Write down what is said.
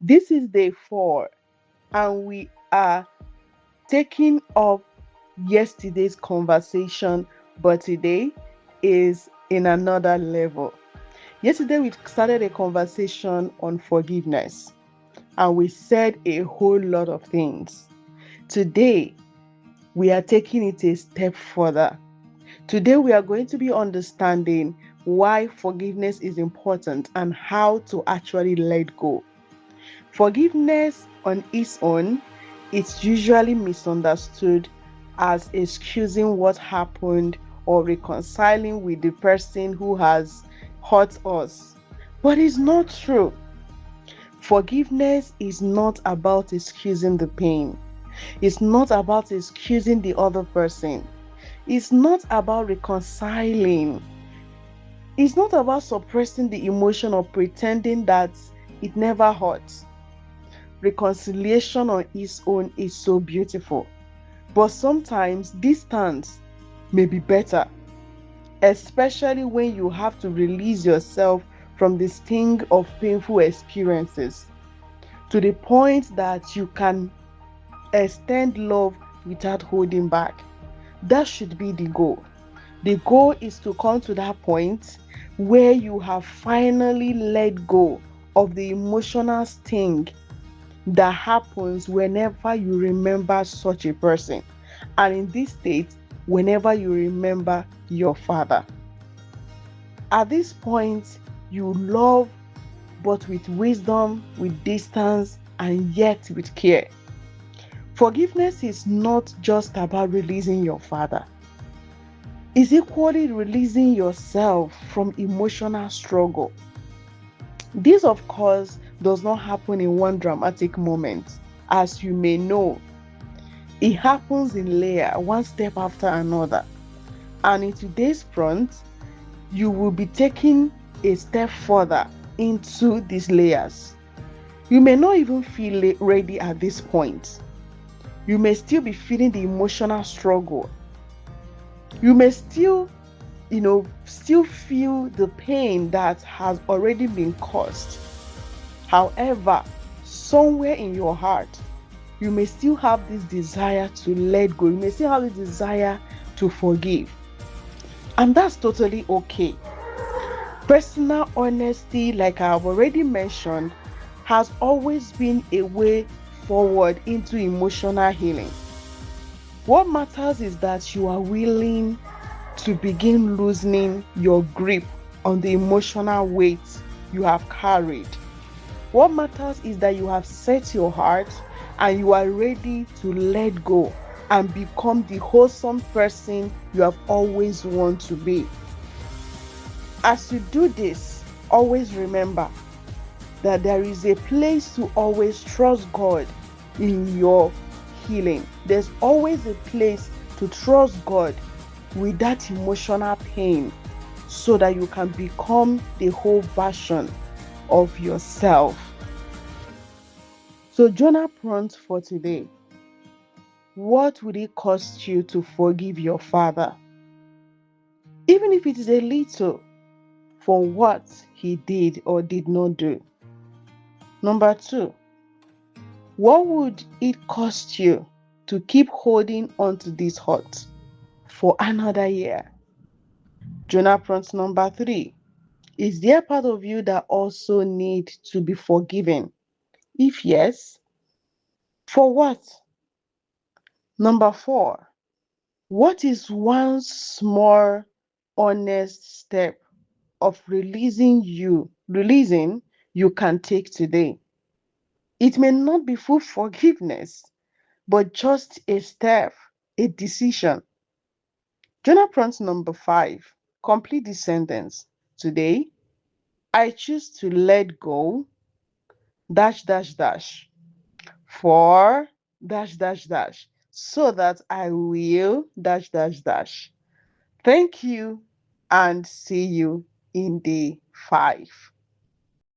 This is day 4, and we are taking up yesterday's conversation, but today is in another level. Yesterday, we started a conversation on forgiveness, and we said a whole lot of things. Today, we are taking it a step further. Today, we are going to be understanding why forgiveness is important and how to actually let go. Forgiveness on its own, it's usually misunderstood as excusing what happened or reconciling with the person who has hurt us. But it's not true. Forgiveness is not about excusing the pain. It's not about excusing the other person. It's not about reconciling. It's not about suppressing the emotion or pretending that it never hurt. Reconciliation on its own is so beautiful, but sometimes distance may be better, especially when you have to release yourself from the sting of painful experiences to the point that you can extend love without holding back. That should be the goal. The goal is to come to that point where you have finally let go of the emotional sting that happens whenever you remember such a person. And in this state, whenever you remember your father. At this point, you love, but with wisdom, with distance, and yet with care. Forgiveness is not just about releasing your father, it's equally releasing yourself from emotional struggle. This, of course, does not happen in one dramatic moment. As you may know, it happens in layer, one step after another. And in today's front, you will be taking a step further into these layers. You may not even feel ready at this point. You may still be feeling the emotional struggle. You may still feel the pain that has already been caused. However, somewhere in your heart, you may still have this desire to let go. You may still have this desire to forgive. And that's totally okay. Personal honesty, like I have already mentioned, has always been a way forward into emotional healing. What matters is that you are willing to begin loosening your grip on the emotional weight you have carried. What matters is that you have set your heart and you are ready to let go and become the wholesome person you have always wanted to be. As you do this, always remember that there is a place to always trust God in your healing. There's always a place to trust God with that emotional pain so that you can become the whole version of yourself. So, journal prompt for today. What would it cost you to forgive your father? Even if it is a little, for what he did or did not do. Number 2, what would it cost you to keep holding on to this hurt for another year? Journal prompt number 3, is there part of you that also need to be forgiven? If yes, for what? Number 4, what is one small honest step of releasing you can take today? It may not be full forgiveness, but just a step, a decision. Journal prompt number 5. Complete this sentence. Today, I choose to let go, dash, dash, dash, for, dash, dash, dash, so that I will, dash, dash, dash. Thank you and see you in day 5.